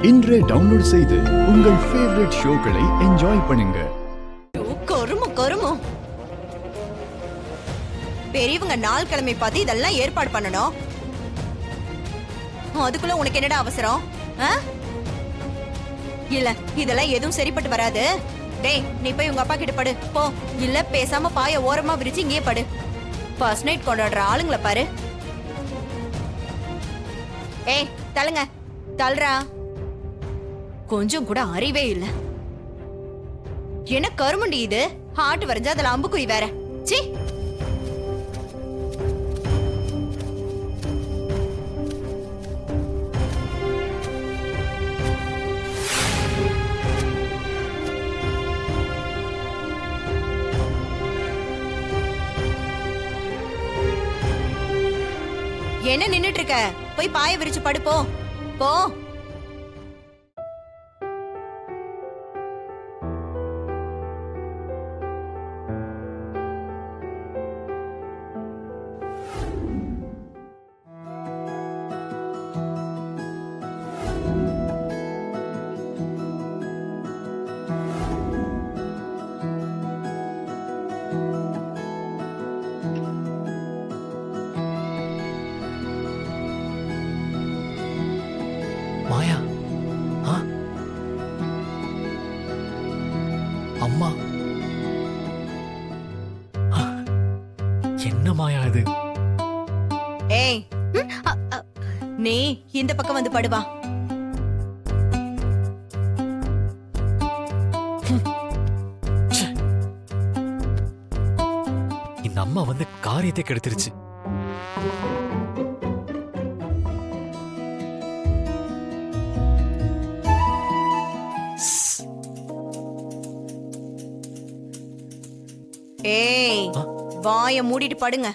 இன்றே டவுன்லோட் செய்து உங்கள் ஃபேவரட் ஷோக்களை என்ஜாய் பண்ணுங்க. கருமம் பெரியவங்க நாள் கிழமை பார்த்து இதெல்லாம் ஏற்பாடு பண்ணணும். அதுக்குள்ள உனக்கு என்னடா அவசரம்? இல்ல இதெல்லாம் எதுவும் சரிப்பட்டு வராது. டேய் நீ போய் உங்க அப்பா கிட்ட படு போ. இல்ல பேசாம பாய ஓரமா விரிச்சு இங்கே படு. ஃபர்ஸ்ட் நைட் கொண்டாடுற ஆளுங்களை பாரு. ஏய் தள்ளுங்க தள்ளுறா. கொஞ்சம் கூட அறிவே இல்ல. என்ன கருமண்டி இது? ஹார்ட் வரைஞ்சா அதுல அம்புக்குறி வேற. சீ. என்ன நின்னுட்டு இருக்க? போய் பாய விரிச்சு படுப்போ போ. மாயா, அம்மா, என்ன மாயா இது? ஏய் நீ இந்த பக்கம் வந்து படுவா. இந்த அம்மா வந்து காரியத்தை கெடுத்துருச்சு. ஏய் வாய மூடிட்டு படுங்க.